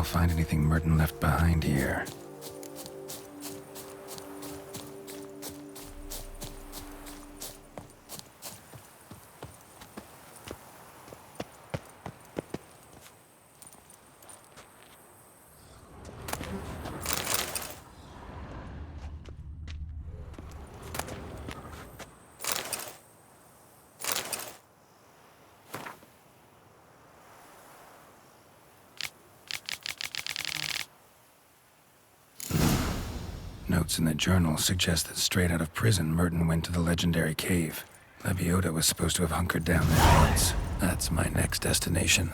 find anything Merton left behind here. Notes in the journal suggest that straight out of prison, Merton went to the legendary cave. Lebiota was supposed to have hunkered down there once. That's my next destination.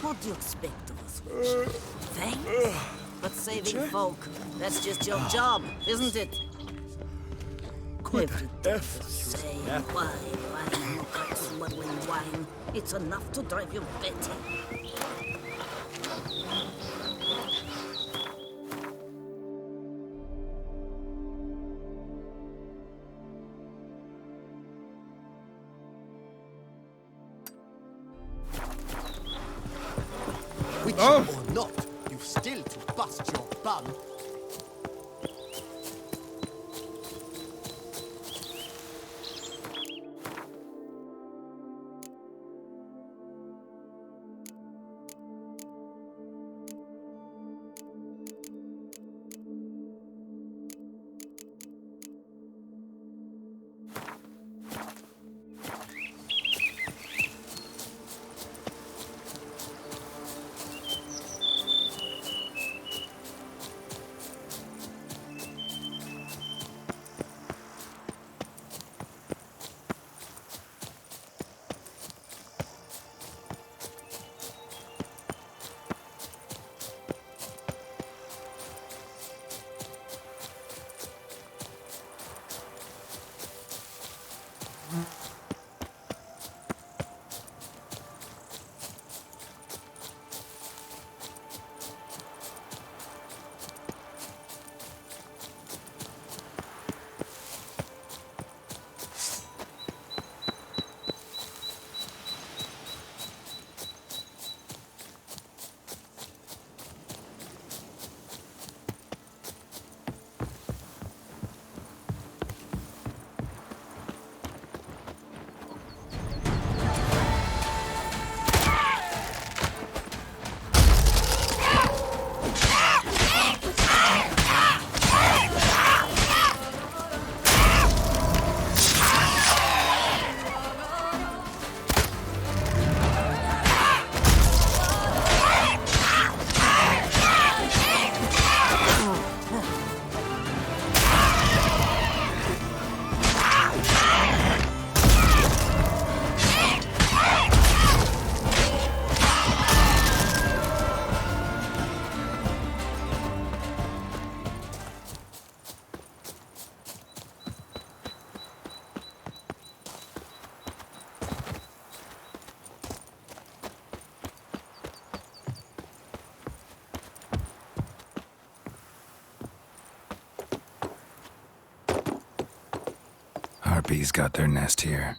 What do you expect of us, witch? Thanks? But saving folk, that's just your job, isn't it? Every day you say wine, look like smuggling wine. It's enough to drive you batty. Witcher or not, you've still to bust your bum. Harpies got their nest here.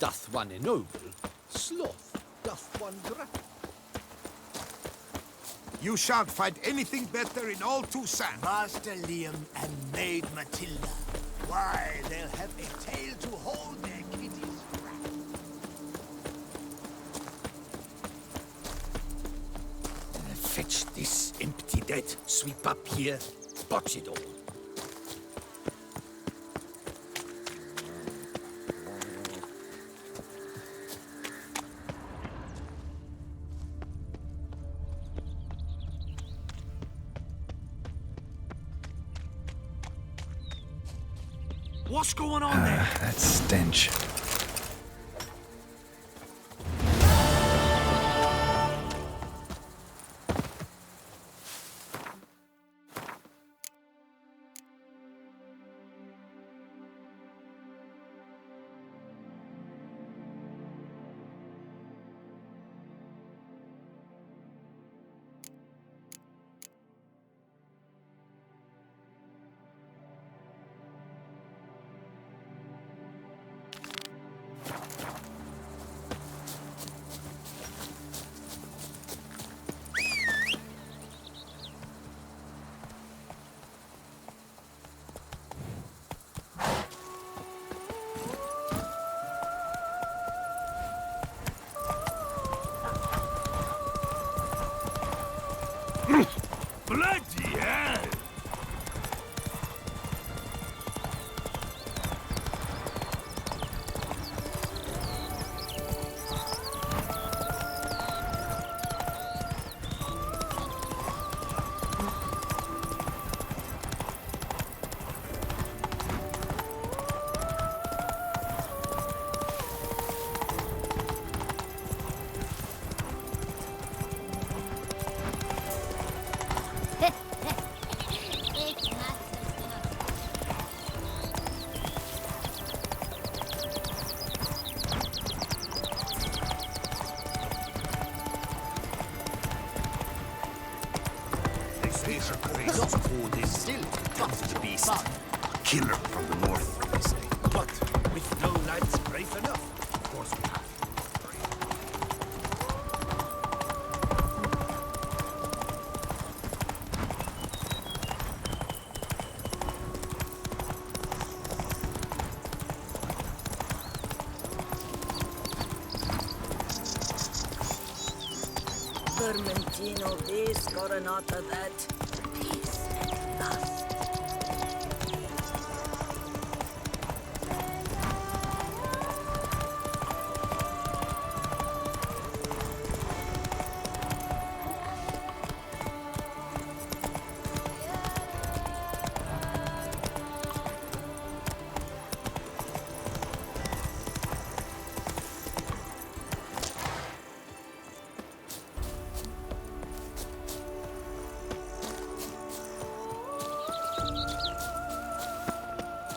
doth one ennoble, sloth doth one grapple. You shan't find anything better in all Toussaint. Master Liam and Maid Matilda. Why, they'll have a tail to hold their kitties. Fetch this empty dead. Sweep up here. Botch it all. What's going on there? That stench. Bloody hell! Killer from the north, they say. But with no lads brave enough, of course we have. Vermentino this, Coronata that. Peace and lust.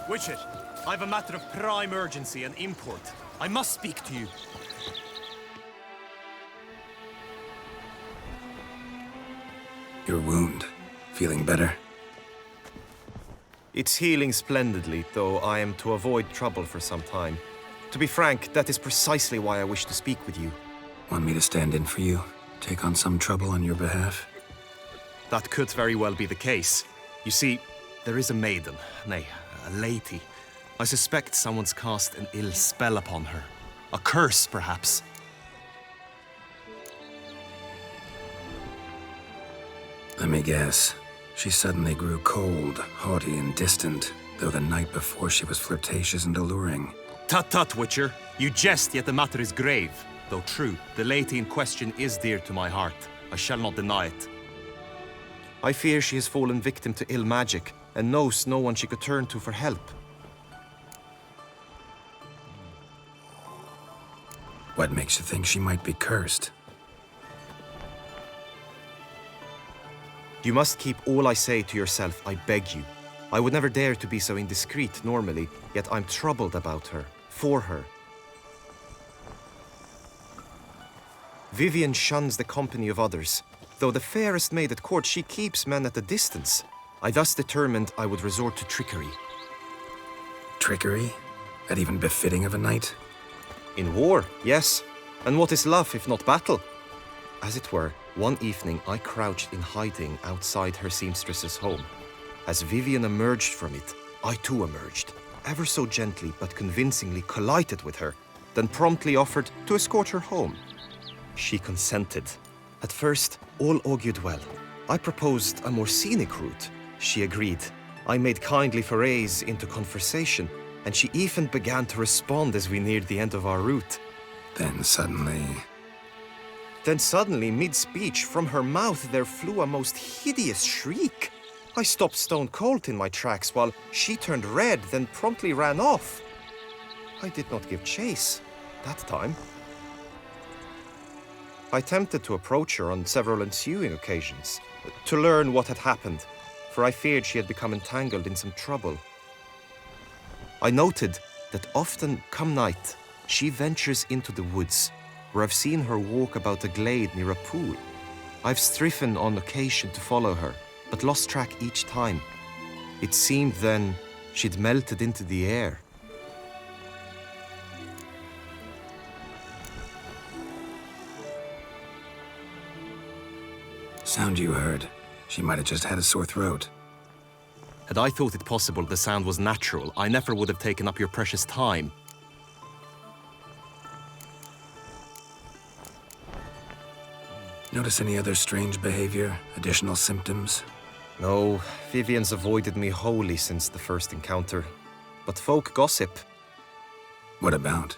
Witcher, I have a matter of prime urgency and import. I must speak to you. Your wound. Feeling better? It's healing splendidly, though I am to avoid trouble for some time. To be frank, that is precisely why I wish to speak with you. Want me to stand in for you? Take on some trouble on your behalf? That could very well be the case. You see, there is a maiden, nay, a lady. I suspect someone's cast an ill spell upon her. A curse, perhaps. Let me guess. She suddenly grew cold, haughty, and distant, though the night before she was flirtatious and alluring. Tut tut, Witcher. You jest, yet the matter is grave. Though true, the lady in question is dear to my heart. I shall not deny it. I fear she has fallen victim to ill magic, and knows no one she could turn to for help. What makes you think she might be cursed? You must keep all I say to yourself, I beg you. I would never dare to be so indiscreet normally, yet I'm troubled about her, for her. Vivian shuns the company of others. Though the fairest maid at court, she keeps men at a distance. I thus determined I would resort to trickery. Trickery? That even befitting of a knight? In war, yes. And what is love if not battle? As it were, one evening I crouched in hiding outside her seamstress's home. As Vivian emerged from it, I too emerged, ever so gently but convincingly collided with her, then promptly offered to escort her home. She consented. At first, all augured well. I proposed a more scenic route. She agreed. I made kindly forays into conversation, and she even began to respond as we neared the end of our route. Then suddenly, mid-speech, from her mouth there flew a most hideous shriek. I stopped stone cold in my tracks while she turned red, then promptly ran off. I did not give chase that time. I attempted to approach her on several ensuing occasions to learn what had happened, for I feared she had become entangled in some trouble. I noted that often, come night, she ventures into the woods, where I've seen her walk about a glade near a pool. I've striven on occasion to follow her, but lost track each time. It seemed then she'd melted into the air. sound you heard. She might have just had a sore throat. Had I thought it possible the sound was natural, I never would have taken up your precious time. Notice any other strange behavior? Additional symptoms? No, Vivian's avoided me wholly since the first encounter. But folk gossip. What about?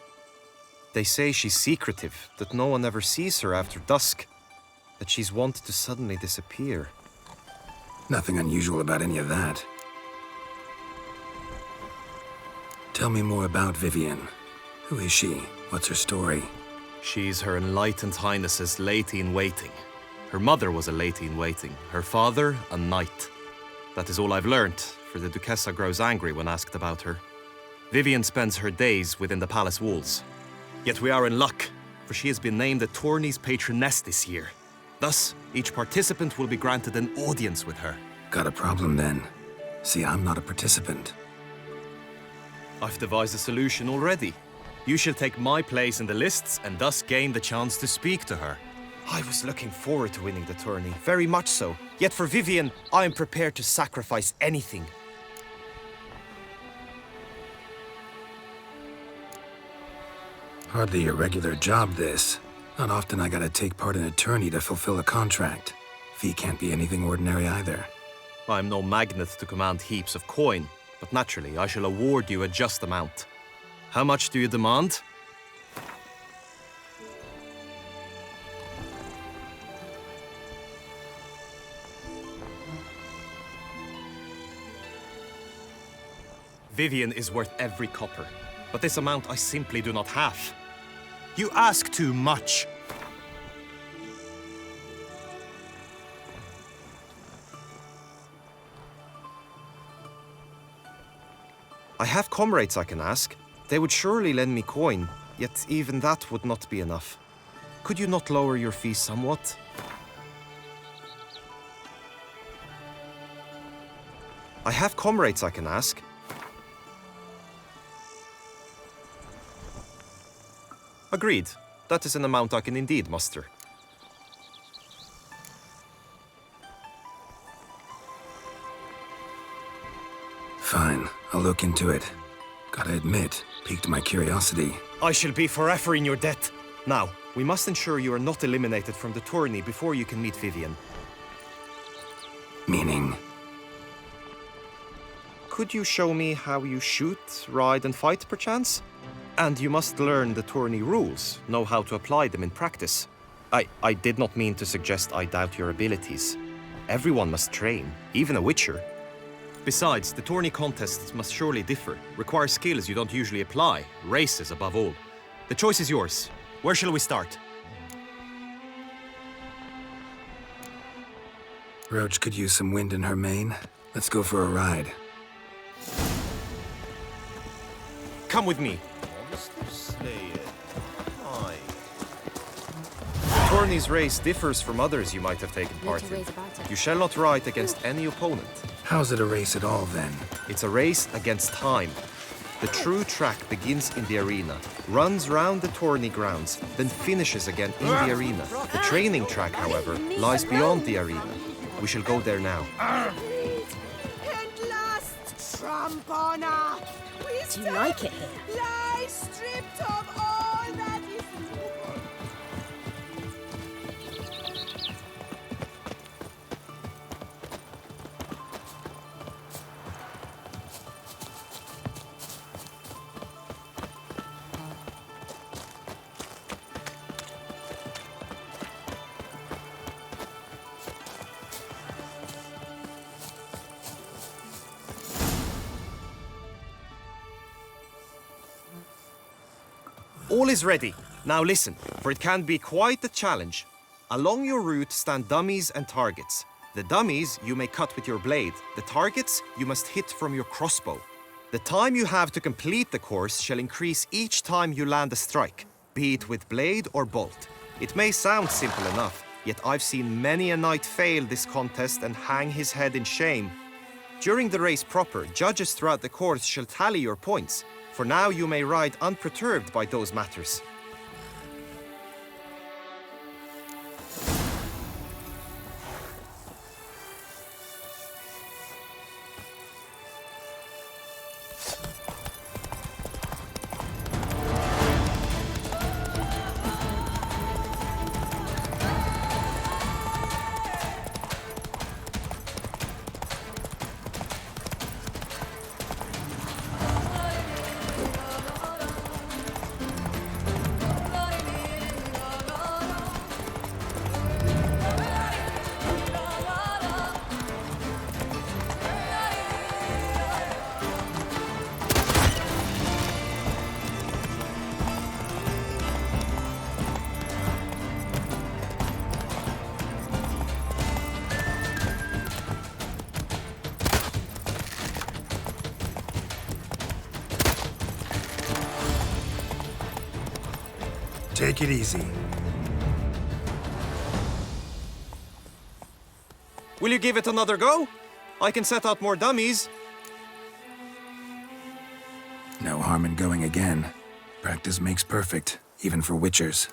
They say she's secretive, that no one ever sees her after dusk, that she's wont to suddenly disappear. Nothing unusual about any of that. Tell me more about Vivian. Who is she? What's her story? She's Her Enlightened Highness's lady-in-waiting. Her mother was a lady-in-waiting, her father a knight. That is all I've learnt, for the Duchessa grows angry when asked about her. Vivian spends her days within the palace walls. Yet we are in luck, for she has been named the tourney's patroness this year. Thus, each participant will be granted an audience with her. Got a problem then. See, I'm not a participant. I've devised a solution already. You shall take my place in the lists and thus gain the chance to speak to her. I was looking forward to winning the tourney, very much so. Yet for Vivian, I am prepared to sacrifice anything. Hardly a regular job, this. Not often I gotta take part in a tourney to fulfill a contract. Fee can't be anything ordinary either. I'm no magnet to command heaps of coin, but naturally I shall award you a just amount. How much do you demand? Vivian is worth every copper, but this amount I simply do not have. You ask too much. I have comrades I can ask. They would surely lend me coin, yet even that would not be enough. Could you not lower your fees somewhat? I have comrades I can ask. Agreed. That is an amount I can indeed muster. Fine, I'll look into it. Gotta admit, piqued my curiosity. I shall be forever in your debt. Now, we must ensure you are not eliminated from the tourney before you can meet Vivian. Meaning? Could you show me how you shoot, ride, and fight, perchance? And you must learn the tourney rules, know how to apply them in practice. I did not mean to suggest I doubt your abilities. Everyone must train, even a witcher. Besides, the tourney contests must surely differ, require skills you don't usually apply, races above all. The choice is yours. Where shall we start? Roach could use some wind in her mane. Let's go for a ride. Come with me. The tourney's race differs from others you might have taken part in. You shall not ride against any opponent. How's it a race at all, then? It's a race against time. The true track begins in the arena, runs round the tourney grounds, then finishes again in the arena. The training track, however, lies beyond the arena. We shall go there now. And last, Trampona! Do you like it here? Lie stripped of all that is. All is ready. Now listen, for it can be quite a challenge. Along your route stand dummies and targets. The dummies you may cut with your blade. The targets you must hit from your crossbow. The time you have to complete the course shall increase each time you land a strike, be it with blade or bolt. It may sound simple enough, yet I've seen many a knight fail this contest and hang his head in shame. During the race proper, judges throughout the course shall tally your points. For now you may ride unperturbed by those matters. Take it easy. Will you give it another go? I can set out more dummies. No harm in going again. Practice makes perfect, even for witchers.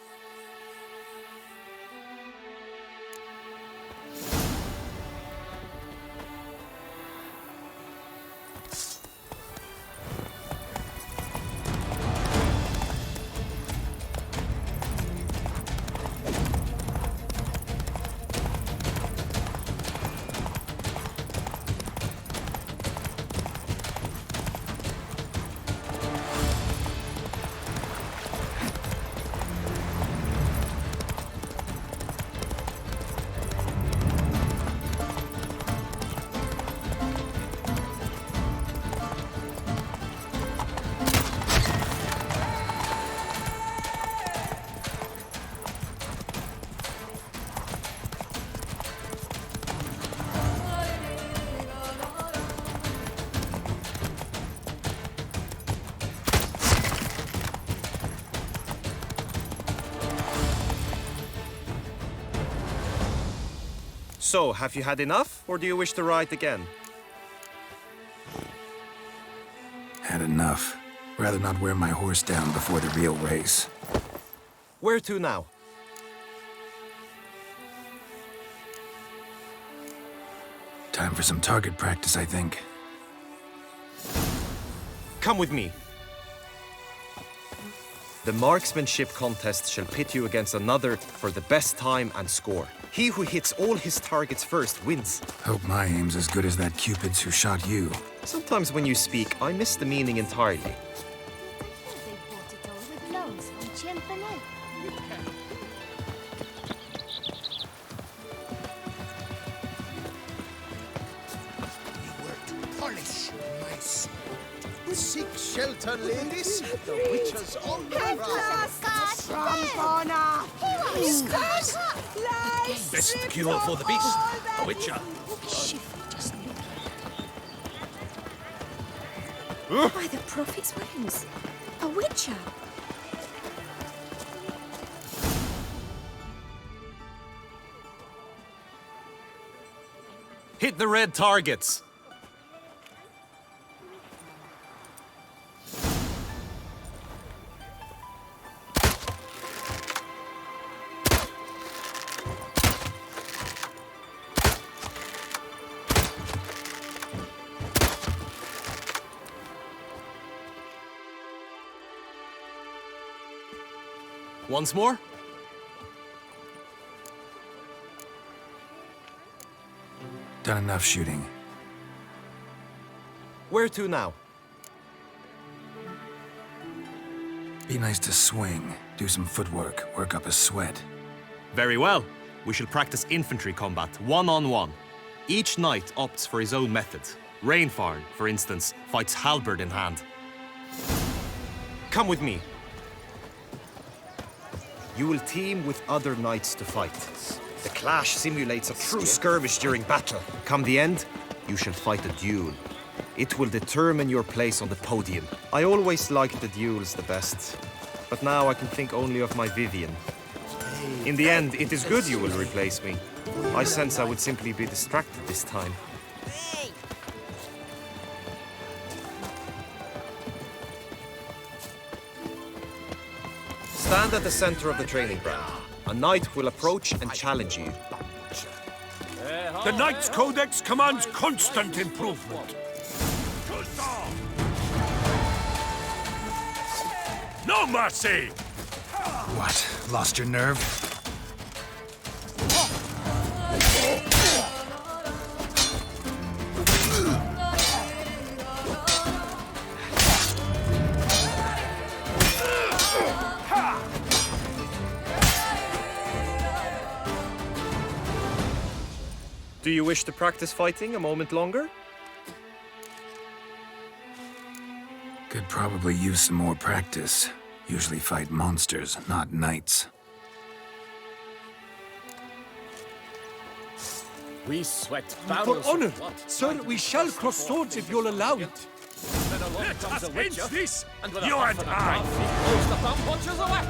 So, have you had enough, or do you wish to ride again? Had enough. Rather not wear my horse down before the real race. Where to now? Time for some target practice, I think. Come with me. The marksmanship contest shall pit you against another for the best time and score. He who hits all his targets first wins. Hope my aim's as good as that Cupid's who shot you. Sometimes when you speak, I miss the meaning entirely. They bought it all with loans from Champanel. We were to polish my sword. Seek shelter, ladies. The witches on the At prowl. last, Trampona! Lie Best stripped cure for of the beast, all a that witcher. Shift just look. By the prophet's wounds. A witcher. Hit the red targets! Once more? Done enough shooting. Where to now? Be nice to swing, do some footwork, work up a sweat. Very well. We shall practice infantry combat, one-on-one. Each knight opts for his own method. Rainfarn, for instance, fights halberd in hand. Come with me. You will team with other knights to fight. The clash simulates a true skirmish during battle. Come the end, you shall fight a duel. It will determine your place on the podium. I always liked the duels the best, but now I can think only of my Vivian. In the end, it is good you will replace me. I sense I would simply be distracted this time. Hey! Stand at the center of the training ground. A knight will approach and challenge you. The Knight's Codex commands constant improvement. No mercy! What? Lost your nerve? Do you wish to practice fighting a moment longer? Could probably use some more practice. Usually fight monsters, not knights. We sweat For barrels honor, of blood. sir, we shall cross swords if you'll allow it. Then along Let comes us a witcher, end this, and with a you huff and a I. puff, he blows the thumb punches away.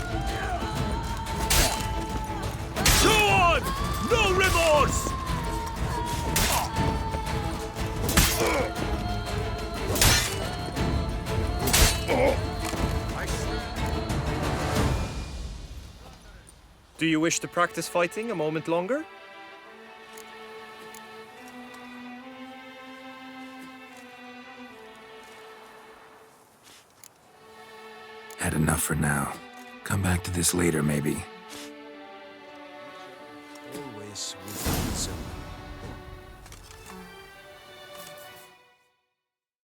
Go on! No remorse! Do you wish to practice fighting a moment longer? Had enough for now. Come back to this later, maybe. Always with wisdom.